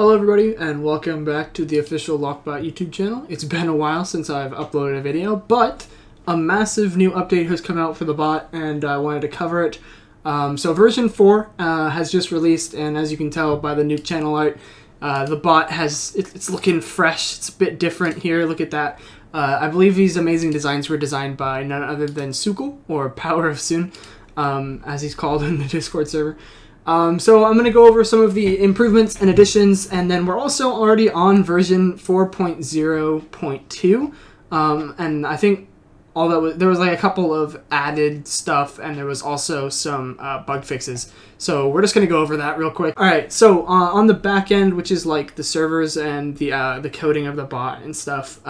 Hello everybody and welcome back to the official LockBot YouTube channel. It's been a while since I've uploaded a video, but a massive new update has come out for the bot and I wanted to cover it. So version 4 has just released, and as you can tell by the new channel art, the bot it's looking fresh. It's a bit different here. Look at that. I believe these amazing designs were designed by none other than Sukul, or Power of Soon, as he's called in the Discord server. So I'm going to go over some of the improvements and additions, and then we're also already on version 4.0.2, and I think there was like a couple of added stuff, and there was also some bug fixes. So we're just going to go over that real quick. All right, so on the back end, which is like the servers and the coding of the bot and stuff,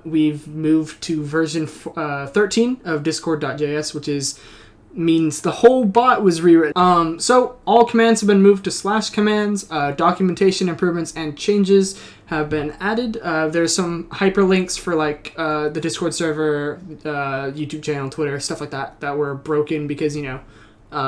we've moved to version 13 of Discord.js, which means the whole bot was rewritten. So all commands have been moved to slash commands. Documentation improvements and changes have been added. There's some hyperlinks for like the Discord server, YouTube channel, Twitter, stuff like that were broken because, you know,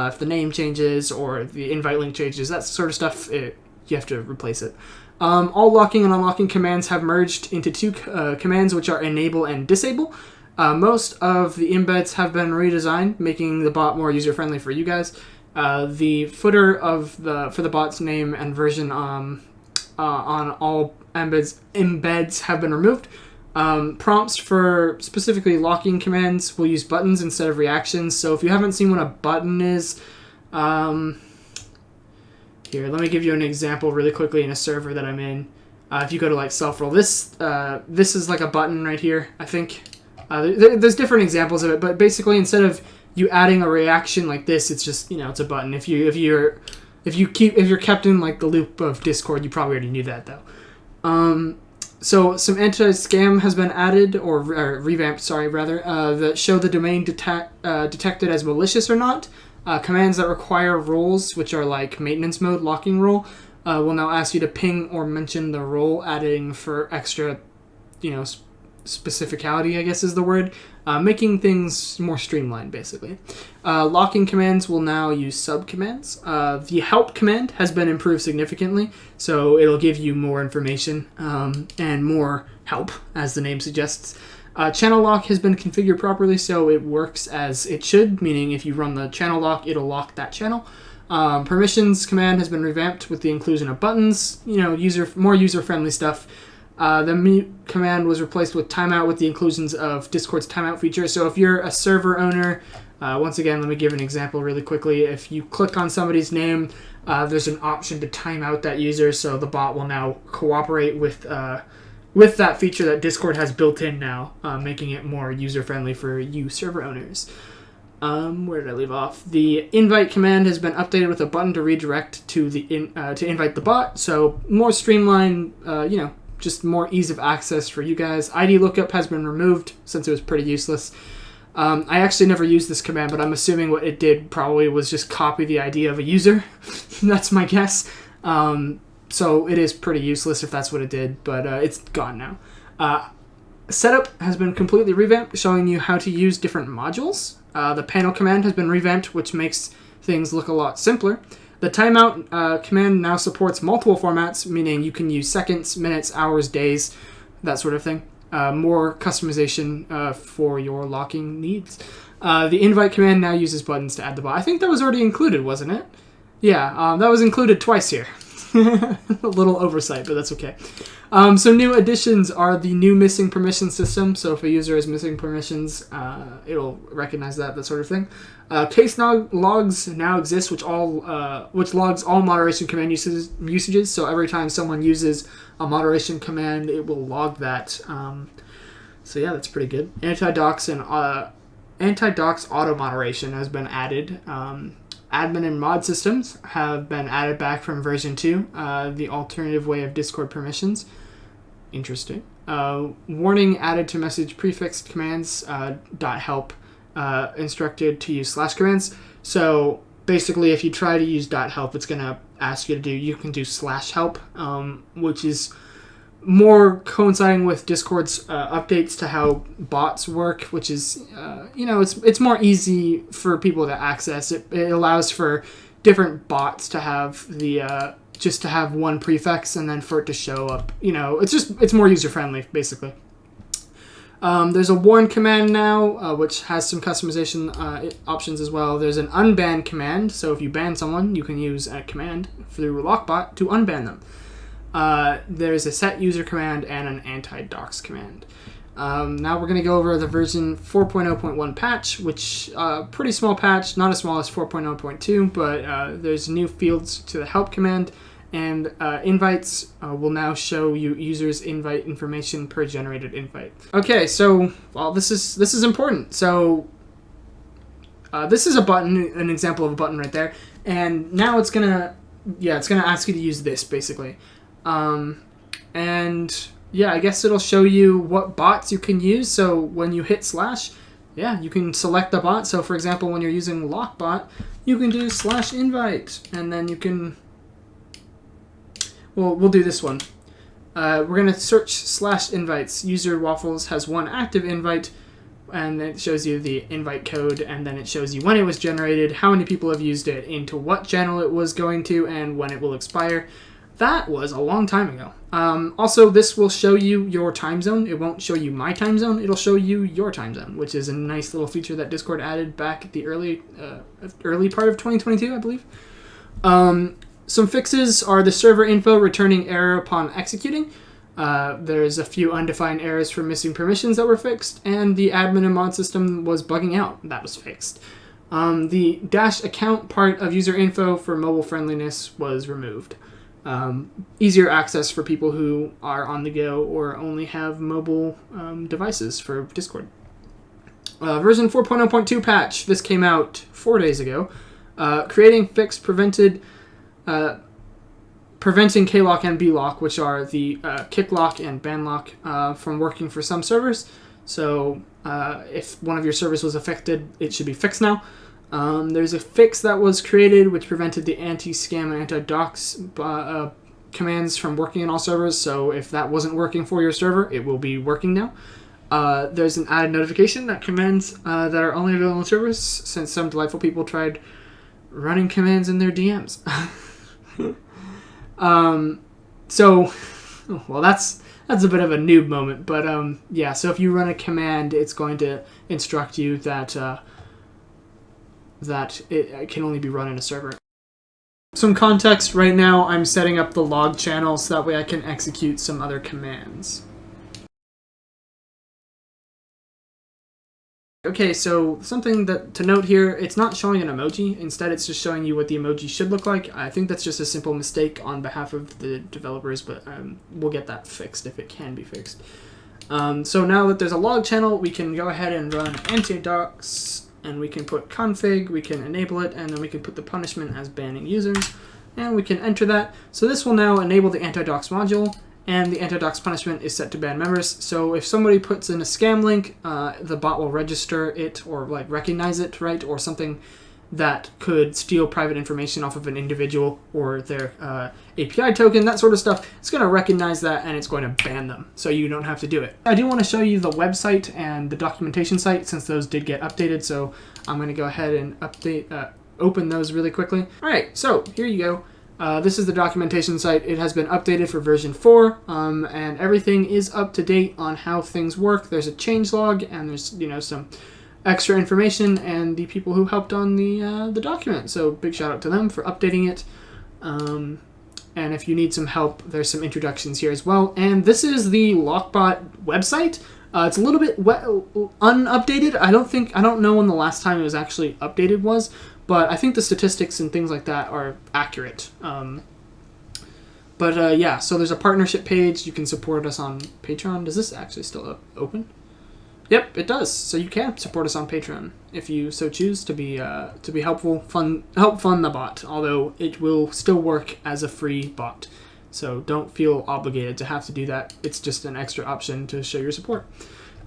if the name changes or the invite link changes, that sort of stuff, you have to replace it. All locking and unlocking commands have merged into two commands, which are enable and disable. Most of the embeds have been redesigned, making the bot more user-friendly for you guys. The footer for the bot's name and version on all embeds have been removed. Prompts for specifically locking commands will use buttons instead of reactions. So if you haven't seen what a button is, here, let me give you an example really quickly in a server that I'm in. If you go to like self-roll, this is like a button right here, I think. There's different examples of it, but basically instead of you adding a reaction like this, it's just, you know, it's a button. If you're kept in like the loop of Discord, you probably already knew that though. So some anti-scam has been added or revamped, sorry, rather, that show the domain detected as malicious or not. Commands that require roles, which are like maintenance mode, locking role, will now ask you to ping or mention the role, adding for extra, you know, specificality, I guess is the word, making things more streamlined, basically. Locking commands will now use subcommands. The help command has been improved significantly, so it'll give you more information and more help, as the name suggests. Channel lock has been configured properly, so it works as it should, meaning if you run the channel lock, it'll lock that channel. Permissions command has been revamped with the inclusion of buttons, you know, more user-friendly stuff. The mute command was replaced with timeout with the inclusions of Discord's timeout feature. So if you're a server owner, once again, let me give an example really quickly. If you click on somebody's name, there's an option to time out that user, so the bot will now cooperate with that feature that Discord has built in now, making it more user-friendly for you server owners. Where did I leave off? The invite command has been updated with a button to redirect to to invite the bot, so more streamlined, you know, just more ease of access for you guys. ID lookup has been removed since it was pretty useless. I actually never used this command, but I'm assuming what it did probably was just copy the ID of a user. That's my guess. So it is pretty useless if that's what it did, but it's gone now. Setup has been completely revamped, showing you how to use different modules. The panel command has been revamped, which makes things look a lot simpler. The timeout command now supports multiple formats, meaning you can use seconds, minutes, hours, days, that sort of thing. More customization for your locking needs. The invite command now uses buttons to add the bot. I think that was already included, wasn't it? Yeah, that was included twice here. A little oversight, but that's okay. So new additions are the new missing permission system. So if a user is missing permissions, it'll recognize that sort of thing. Case logs now exist, which logs all moderation command usages. So every time someone uses a moderation command, it will log that. So yeah, that's pretty good. Anti-docs auto moderation has been added. Admin and mod systems have been added back from version 2, the alternative way of Discord permissions. Interesting. Warning added to message prefixed commands, .help instructed to use slash commands. So basically if you try to use .help, it's going to ask you you can do /help, which is more coinciding with Discord's updates to how bots work, which is, you know, it's more easy for people to access. It allows for different bots to have the just to have one prefix and then for it to show up. It's more user-friendly, basically. There's a warn command now, which has some customization options as well. There's an unban command, so if you ban someone, you can use a command through LockBot to unban them. There's a set user command and an anti-dox command. Now we're going to go over the version 4.0.1 patch, which pretty small patch, not as small as 4.0.2, but there's new fields to the help command, and invites will now show you users' invite information per generated invite. Okay, so this is important. So this is a button, an example of a button right there, and now it's gonna ask you to use this basically, and yeah, I guess it'll show you what bots you can use. So when you hit /, you can select the bot. So for example, when you're using LockBot, you can do /invite, and then you can. Well, we'll do this one. We're going to search /invites. User Waffles has one active invite, and it shows you the invite code, and then it shows you when it was generated, how many people have used it, into what channel it was going to, and when it will expire. That was a long time ago. Also, this will show you your time zone. It won't show you my time zone. It'll show you your time zone, which is a nice little feature that Discord added back at the early part of 2022, I believe. Some fixes are the server info returning error upon executing. There's a few undefined errors for missing permissions that were fixed, and the admin and mod system was bugging out. That was fixed. The -account part of user info for mobile friendliness was removed. Easier access for people who are on the go or only have mobile devices for Discord. Version 4.0.2 patch. This came out 4 days ago. Creating fix preventing K-lock and B-lock, which are the kick lock and ban lock, from working for some servers. So if one of your servers was affected, it should be fixed now. There's a fix that was created which prevented the anti-scam and anti-dox commands from working in all servers. So if that wasn't working for your server, it will be working now. There's an added notification that commands that are only available on servers, since some delightful people tried running commands in their DMs. That's a bit of a noob moment, but so if you run a command, it's going to instruct you that it can only be run in a server. Some context: right now I'm setting up the log channel so that way I can execute some other commands. Okay, so something to note here, it's not showing an emoji. Instead, it's just showing you what the emoji should look like. I think that's just a simple mistake on behalf of the developers, but we'll get that fixed if it can be fixed. So now that there's a log channel, we can go ahead and run anti-dox, and we can put config, we can enable it, and then we can put the punishment as banning users, and we can enter that. So this will now enable the anti-dox module, and the anti-dox punishment is set to ban members. So if somebody puts in a scam link, the bot will register it or recognize it, right? Or something that could steal private information off of an individual or their API token, that sort of stuff. It's going to recognize that and it's going to ban them, so you don't have to do it. I do want to show you the website and the documentation site since those did get updated, so I'm going to go ahead and open those really quickly. All right, so here you go. This is the documentation site. It has been updated for version 4, and everything is up to date on how things work. There's a changelog, and there's some extra information, and the people who helped on the document. So big shout out to them for updating it. And if you need some help, there's some introductions here as well. And this is the LockBot website. It's a little bit unupdated. I don't know when the last time it was actually updated was. But I think the statistics and things like that are accurate. Yeah, so there's a partnership page. You can support us on Patreon. Does this actually still open? Yep, it does. So you can support us on Patreon if you so choose to be helpful, help fund the bot. Although it will still work as a free bot, so don't feel obligated to have to do that. It's just an extra option to show your support.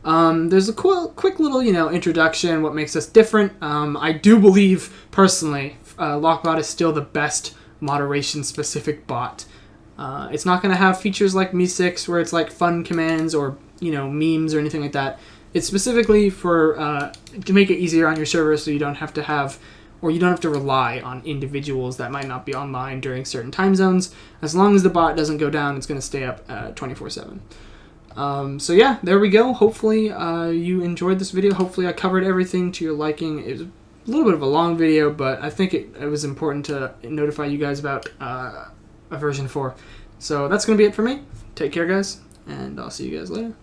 There's a quick little, introduction, what makes us different. I do believe, personally, LockBot is still the best moderation-specific bot. It's not going to have features like Me6, where it's like fun commands or, memes or anything like that. It's specifically for to make it easier on your server so you don't have to have, or you don't have to rely on individuals that might not be online during certain time zones. As long as the bot doesn't go down, it's going to stay up 24/7. So yeah, there we go. Hopefully you enjoyed this video. Hopefully I covered everything to your liking. It was a little bit of a long video, but I think it was important to notify you guys about a version 4. So that's going to be it for me. Take care, guys, and I'll see you guys later.